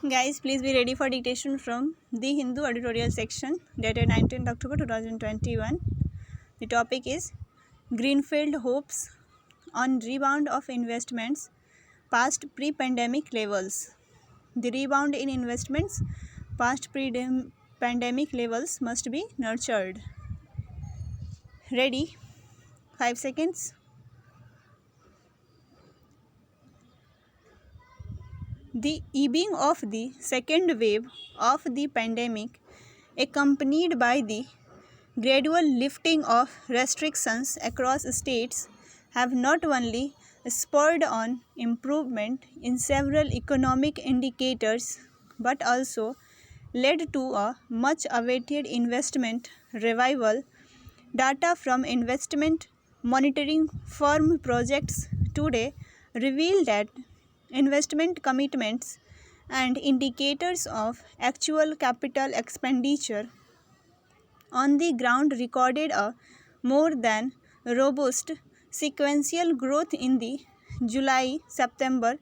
Guys, please be ready for dictation from the Hindu editorial section dated 19th October 2021. The topic is Greenfield hopes on rebound of investments past pre-pandemic levels. The rebound in investments past pre-pandemic levels must be nurtured. Ready? 5 seconds. The ebbing of the second wave of the pandemic, accompanied by the gradual lifting of restrictions across states, have not only spurred on improvement in several economic indicators but also led to a much awaited investment revival. Data from investment monitoring firm Projects Today reveal that investment commitments and indicators of actual capital expenditure on the ground recorded a more than robust sequential growth in the July-September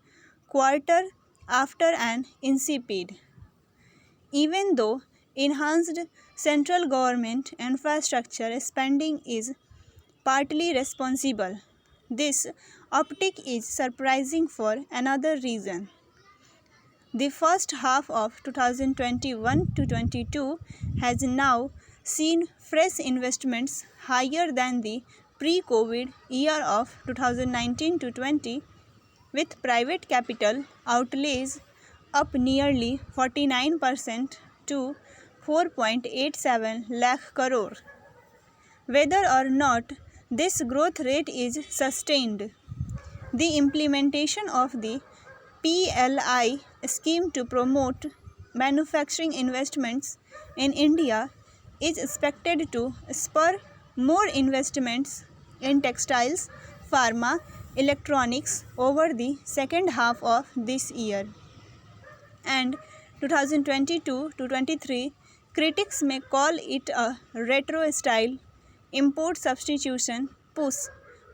quarter after an insipid. Even though enhanced central government infrastructure spending is partly responsible, this uptick is surprising for another reason. The first half of 2021 to 22 has now seen fresh investments higher than the pre-COVID year of 2019 to 20, with private capital outlays up nearly 49% to 4.87 lakh crore. Whether or not this growth rate is sustained, the implementation of the PLI scheme to promote manufacturing investments in India is expected to spur more investments in textiles, pharma, electronics over the second half of this year. And 2022 to 23, critics may call it a retro style import substitution push,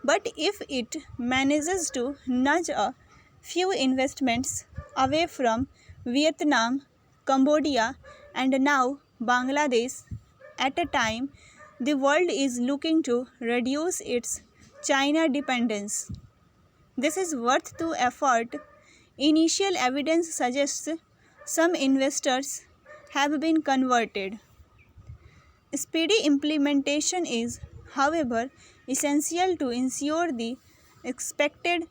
but if it manages to nudge a few investments away from Vietnam, Cambodia, and now Bangladesh at a time the world is looking to reduce its China dependence, this is worth the effort. Initial evidence suggests some investors have been converted. Speedy implementation is, however, essential to ensure the expected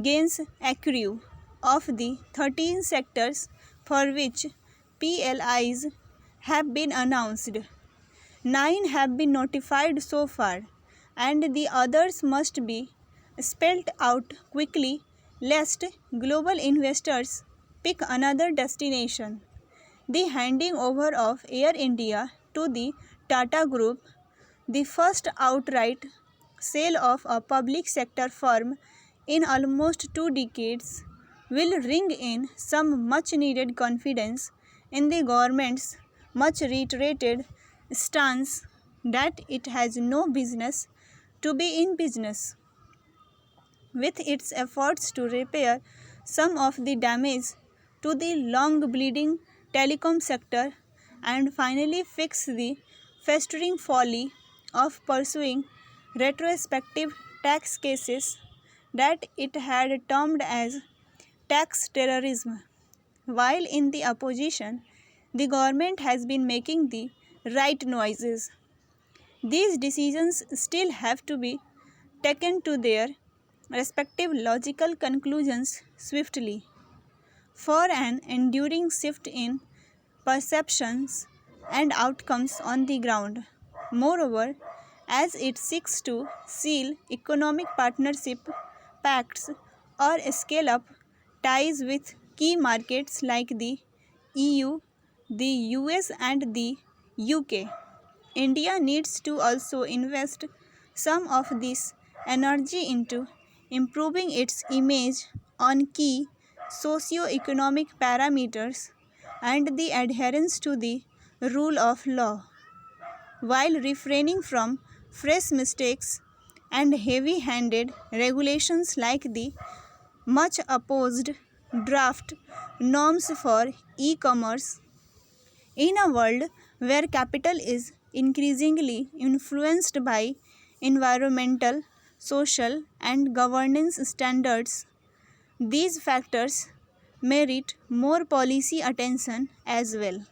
gains accrue. Of the 13 sectors for which PLIs have been announced, 9 have been notified so far, and the others must be spelled out quickly lest global investors pick another destination. The handing over of Air India to the Tata Group, the first outright sale of a public sector firm in almost 2 decades, will ring in some much needed confidence in the government's much reiterated stance that it has no business to be in business. With its efforts to repair some of the damage to the long bleeding telecom sector and finally fix the festering folly of pursuing retrospective tax cases that it had termed as tax terrorism. While in the opposition, the government has been making the right noises. These decisions still have to be taken to their respective logical conclusions swiftly. For an enduring shift in perceptions and outcomes on the ground. Moreover, as it seeks to seal economic partnership pacts or scale up ties with key markets like the EU, the US, and the UK, India needs to also invest some of this energy into improving its image on key socio-economic parameters and the adherence to the rule of law, while refraining from fresh mistakes and heavy-handed regulations like the much opposed draft norms for e-commerce. In a world where capital is increasingly influenced by environmental, social, and governance standards, these factors merit more policy attention as well.